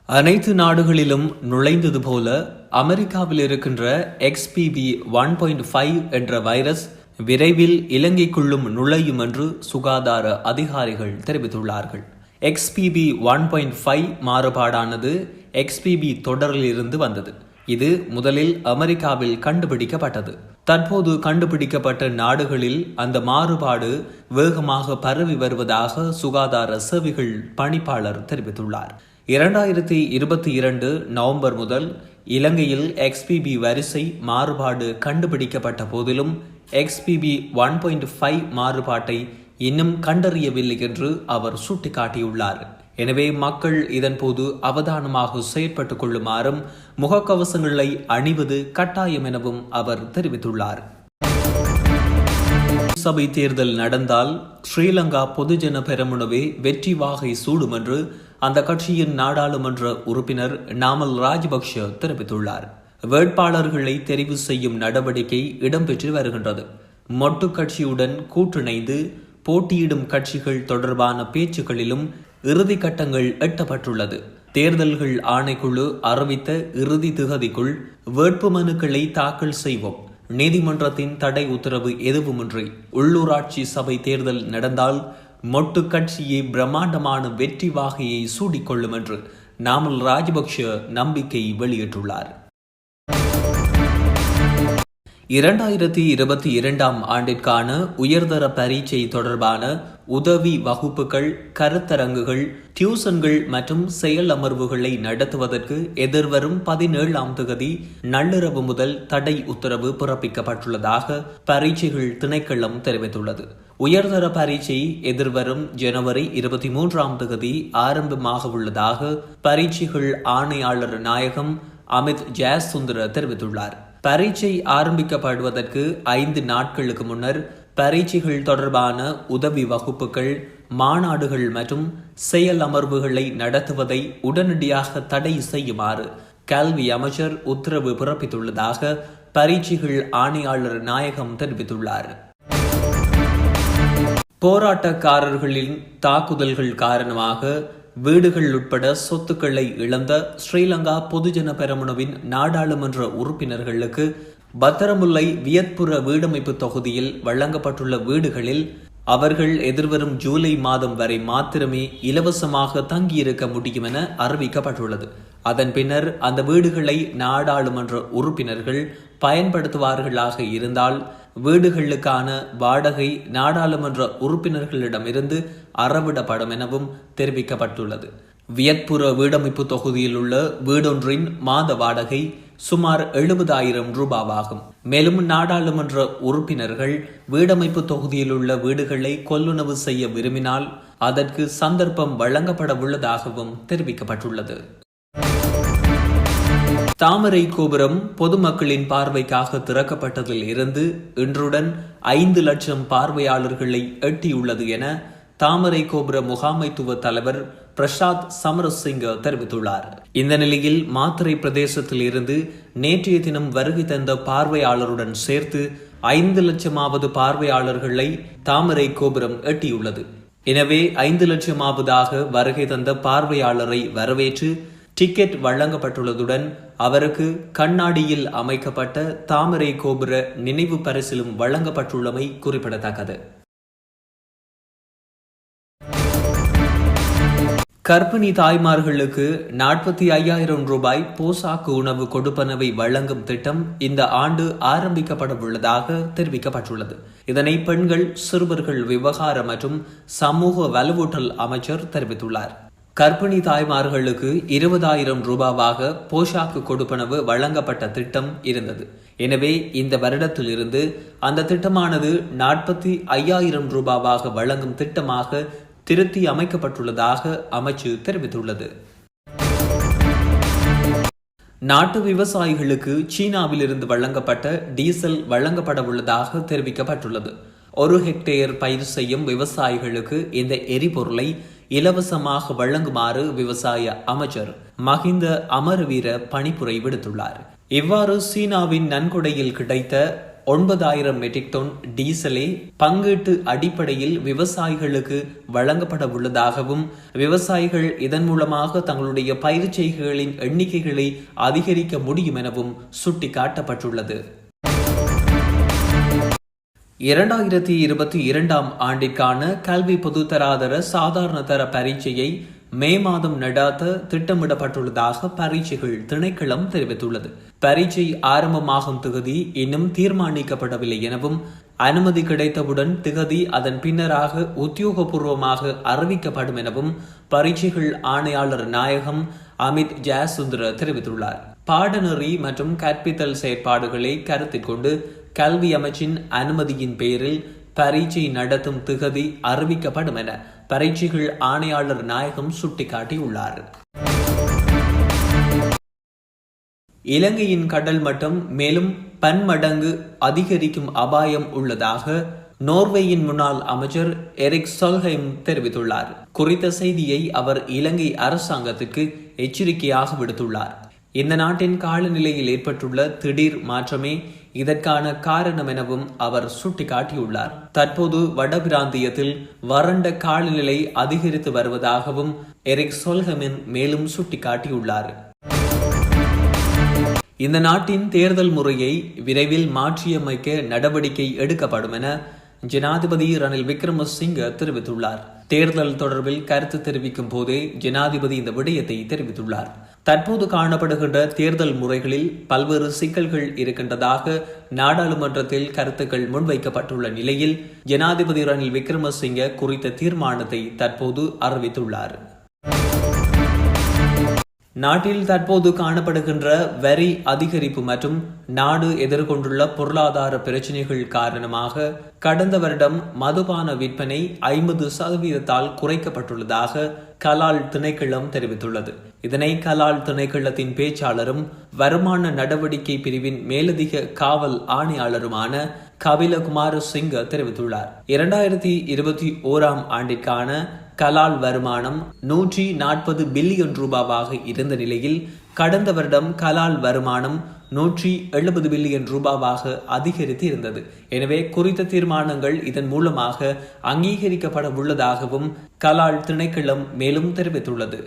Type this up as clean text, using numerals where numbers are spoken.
அனைத்து நாடுகளிலும் நுழைந்தது போல அமெரிக்காவில் இருக்கின்ற XBB 1.5 என்ற வைரஸ் விரைவில் இலங்கைக்குள்ளும் நுழையும் என்று சுகாதார அதிகாரிகள் தெரிவித்துள்ளார்கள். XBB 1.5 மாறுபாடானது XBB தொடரிலிருந்து வந்தது. இது முதலில் அமெரிக்காவில் கண்டுபிடிக்கப்பட்டது. தற்போது கண்டுபிடிக்கப்பட்ட நாடுகளில் அந்த மாறுபாடு வேகமாக பரவி வருவதாக சுகாதார சேவைகள் பணிப்பாளர் தெரிவித்துள்ளார். 2022 நவம்பர் முதல் இலங்கையில் XBB வரிசை மாறுபாடு கண்டுபிடிக்கப்பட்ட போதிலும் XBB 1.5 மாறுபாட்டை இன்னும் கண்டறியவில்லை என்று அவர் சுட்டிக்காட்டியுள்ளார். எனவே மக்கள் இதன்போது அவதானமாக செயற்பட்டுக் கொள்ளுமாறும் முகக்கவசங்களை அணிவது கட்டாயம் எனவும் அவர் தெரிவித்துள்ளார். சபை தேர்தல் நடந்தால் ஸ்ரீலங்கா பொதுஜன பெரமுனவே வெற்றி வாகை சூடும் என்று அந்த கட்சியின் நாடாளுமன்ற உறுப்பினர் நாமல் ராஜபக்ஷ தெரிவித்துள்ளார். வேட்பாளர்களை தெரிவு செய்யும் நடவடிக்கை இடம்பெற்று வருகின்றது. மொட்டு கட்சியுடன் கூட்டிணைந்து போட்டியிடும் கட்சிகள் தொடர்பான பேச்சுக்களிலும் இறுதி கட்டங்கள் எட்டப்பட்டுள்ளது. தேர்தல்கள் ஆணைக்குழு அறிவித்த இறுதி திகதிக்குள் வேட்புமனுக்களை தாக்கல் செய்வோம். நீதிமன்றத்தின் தடை உத்தரவு எதுவுமின்றி உள்ளூராட்சி சபை தேர்தல் நடந்தால் மொட்டு கட்சியே பிரம்மாண்டமான வெற்றி வாகையை சூடிக்கொள்ளும் என்று நாமல் ராஜபக்ஷ நம்பிக்கை வெளியிட்டுள்ளார். 2022 ஆண்டிற்கான உயர்தர பரீட்சை தொடர்பான உதவி வகுப்புகள், கருத்தரங்குகள், டியூசன்கள் மற்றும் செயல் அமர்வுகளை நடத்துவதற்கு எதிர்வரும் 17ஆம் தேதி நள்ளிரவு முதல் தடை உத்தரவு பிறப்பிக்கப்பட்டுள்ளதாக பரீட்சைகள் திணைக்களம் தெரிவித்துள்ளது. உயர்தர பரீட்சை எதிர்வரும் ஜனவரி 23ஆம் தேதி ஆரம்பமாக உள்ளதாக பரீட்சைகள் ஆணையாளர் நாயகம் அமித் ஜெயசுந்தர தெரிவித்துள்ளார். பரீட்சை ஆரம்பிக்கப்படுவதற்கு 5 நாட்களுக்கு முன்னர் பரீட்சைகள் தொடர்பான உதவி வகுப்புகள், மாநாடுகள் மற்றும் செயல் அமர்வுகளை நடத்துவதை உடனடியாக தடை செய்யுமாறு கல்வி அமைச்சர் உத்தரவு பிறப்பித்துள்ளதாக பரீட்சைகள் ஆணையாளர் நாயகம் தெரிவித்துள்ளார். போராட்டக்காரர்களின் தாக்குதல்கள் காரணமாக வீடுகள் உட்பட சொத்துக்களை இழந்த ஸ்ரீலங்கா பொதுஜன பெரமுனவின் நாடாளுமன்ற உறுப்பினர்களுக்கு பத்தரமுல்லை வியத்புர வீடமைப்பு தொகுதியில் வழங்கப்பட்டுள்ள வீடுகளில் அவர்கள் எதிர்வரும் ஜூலை மாதம் வரை மாத்திரமே இலவசமாக தங்கியிருக்க முடியும் என அறிவிக்கப்பட்டுள்ளது. அதன் பின்னர் அந்த வீடுகளை நாடாளுமன்ற உறுப்பினர்கள் பயன்படுத்துவார்களாக இருந்தால் வீடுகளுக்கான வாடகை நாடாளுமன்ற உறுப்பினர்களிடமிருந்து அறவிடப்படும் எனவும் தெரிவிக்கப்பட்டுள்ளது. வியத்புர வீடமைப்பு தொகுதியில் உள்ள வீடொன்றின் மாத வாடகை சுமார் 70,000 ரூபாவாகும். மேலும் நாடாளுமன்ற உறுப்பினர்கள் வீடமைப்பு தொகுதியில் உள்ள வீடுகளை கொள்ளுணவு செய்ய விரும்பினால் அதற்கு சந்தர்ப்பம் வழங்கப்பட உள்ளதாகவும் தெரிவிக்கப்பட்டுள்ளது. தாமரை கோபுரம் பொதுமக்களின் பார்வைக்காக திறக்கப்பட்டதில் இருந்து இன்றுடன் 5 லட்சம் பார்வையாளர்களை எட்டியுள்ளது என தாமரை கோபுர முகாமைத்துவ தலைவர் பிரசாத் சமரசிங்க தெரிவித்துள்ளார். இந்த நிலையில் மாத்தறை பிரதேசத்தில் இருந்து நேற்றைய தினம் வருகை தந்த பார்வையாளருடன் சேர்த்து 5 லட்சமாவது பார்வையாளர்களை தாமரை கோபுரம் எட்டியுள்ளது. எனவே 5 லட்சமாவதாக வருகை தந்த பார்வையாளரை வரவேற்று டிக்கெட் வழங்கப்பட்டுள்ளதுடன் அவருக்கு கண்ணாடியில் அமைக்கப்பட்ட தாமரை கோபுர நினைவு பரிசிலும் வழங்கப்பட்டுள்ளமை குறிப்பிடத்தக்கது. கர்ப்பிணி தாய்மார்களுக்கு 45,000 ரூபாய் போசாக்கு உணவு கொடுப்பனவை வழங்கும் திட்டம் இந்த ஆண்டு ஆரம்பிக்கப்பட உள்ளதாக தெரிவிக்கப்பட்டுள்ளது. இதனை பெண்கள், சிறுவர்கள் விவகார மற்றும் சமூக வலுவூட்டல் அமைச்சர் தெரிவித்துள்ளார். கர்ப்பிணி தாய்மார்களுக்கு 20,000 ரூபாவாக போஷாக்கு கொடுப்பனவு வழங்கப்பட்ட திட்டம் இருந்தது. எனவே இந்த வருடத்தில் இருந்து அந்த திட்டமானது 45,000 ரூபாவாக வழங்கும் திட்டமாக திருத்தி அமைக்கப்பட்டுள்ளதாக அமைச்சு தெரிவித்துள்ளது. நாட்டு விவசாயிகளுக்கு சீனாவில் இருந்து வழங்கப்பட்ட டீசல் வழங்கப்பட உள்ளதாக தெரிவிக்கப்பட்டுள்ளது. 1 ஹெக்டேர் பயிர் செய்யும் விவசாயிகளுக்கு இந்த எரிபொருளை இலவசமாக வழங்குமாறு விவசாய அமைச்சர் மஹிந்த அமரவீர பணிப்புரை விடுத்துள்ளார். இவ்வாறு சீனாவின் நன்கொடையில் கிடைத்த 9,000 மெட்ரிக் டன் டீசலே பங்கீட்டு அடிப்படையில் விவசாயிகளுக்கு வழங்கப்பட உள்ளதாகவும் விவசாயிகள் இதன் மூலமாக தங்களுடைய பயிர் செய்கைகளின் எண்ணிக்கைகளை அதிகரிக்க முடியும் எனவும் சுட்டிக்காட்டப்பட்டுள்ளது. 2022 ஆண்டிற்கான கல்வி பொதுத்தராதர சாதாரண தர பரீட்சையை மே மாதம் நடாத்த திட்டமிடப்பட்டுள்ளதாக பரீட்சைகள் திணைக்களம் தெரிவித்துள்ளது. பரீட்சை ஆரம்பமாகும் திகதி இன்னும் தீர்மானிக்கப்படவில்லை எனவும் அனுமதி கிடைத்தவுடன் திகதி அதன் பின்னராக உத்தியோகபூர்வமாக அறிவிக்கப்படும் எனவும் பரீட்சைகள் ஆணையாளர் நாயகம் அமித் ஜெயசுந்தர தெரிவித்துள்ளார். பாடநெறி மற்றும் கற்பித்தல் செயற்பாடுகளை கருத்தில் கொண்டு கல்வி அமைச்சின் அனுமதியின் பேரில் பரீட்சை நடத்தும் திகதி அறிவிக்கப்படும் என பரீட்சைகள் ஆணையாளர் நாயகம் சுட்டிக்காட்டியுள்ளார். இலங்கையின் கடல் மட்டம் மேலும் பன்மடங்கு அதிகரிக்கும் அபாயம் உள்ளதாக நோர்வேயின் முன்னாள் அமைச்சர் எரிக் சொல்ஹெய்ம் தெரிவித்துள்ளார். குறித்த செய்தியை அவர் இலங்கை அரசாங்கத்திற்கு எச்சரிக்கையாக விடுத்துள்ளார். இந்த நாட்டின் காலநிலையில் ஏற்பட்டுள்ள திடீர் மாற்றமே இதற்கான காரணம் எனவும் அவர் சுட்டிக்காட்டியுள்ளார். தற்போது வடபிராந்தியத்தில் வறண்ட காலநிலை அதிகரித்து வருவதாகவும் எரிக் சொல்ஹெமின் மேலும் சுட்டிக்காட்டியுள்ளார். இந்த நாட்டின் தேர்தல் முறையை விரைவில் மாற்றியமைக்க நடவடிக்கை எடுக்கப்படும் என ஜனாதிபதி ரணில் விக்ரமசிங்க தெரிவித்துள்ளார். தேர்தல் தொடர்பில் கருத்து தெரிவிக்கும் போதே ஜனாதிபதி இந்த விடயத்தை தெரிவித்துள்ளார். தற்போது காணப்படுகின்ற தேர்தல் முறைகளில் பல்வேறு சிக்கல்கள் இருக்கின்றதாக நாடாளுமன்றத்தில் கருத்துக்கள் முன்வைக்கப்பட்டுள்ள நிலையில் ஜனாதிபதி ரணில் விக்ரமசிங்க குறித்த தீர்மானத்தை தற்போது அறிவித்துள்ளார். நாட்டில் தற்போது காணப்படுகின்ற வரி அதிகரிப்பு மற்றும் நாடு எதிர்கொண்டுள்ள பொருளாதார பிரச்சினைகள் காரணமாக கடந்த வருடம் மதுபான விற்பனை 50% குறைக்கப்பட்டுள்ளதாக கலால் திணைக்களம் தெரிவித்துள்ளது. இதனை கலால் திணைக்களத்தின் பேச்சாளரும் வருமான நடவடிக்கை பிரிவின் மேலதிக காவல் ஆணையாளருமான கபிலகுமார சிங்க தெரிவித்துள்ளார். 2021 ஆண்டிற்கான கலால் வருமானம் 140 பில்லியன் ரூபாவாக இருந்த நிலையில் கடந்த வருடம் கலால் வருமானம் 170 பில்லியன் ரூபாவாக அதிகரித்து இருந்தது. எனவே குறித்த தீர்மானங்கள் இதன் மூலமாக அங்கீகரிக்கப்பட உள்ளதாகவும் கலால் திணைக்களம் மேலும் தெரிவித்துள்ளது.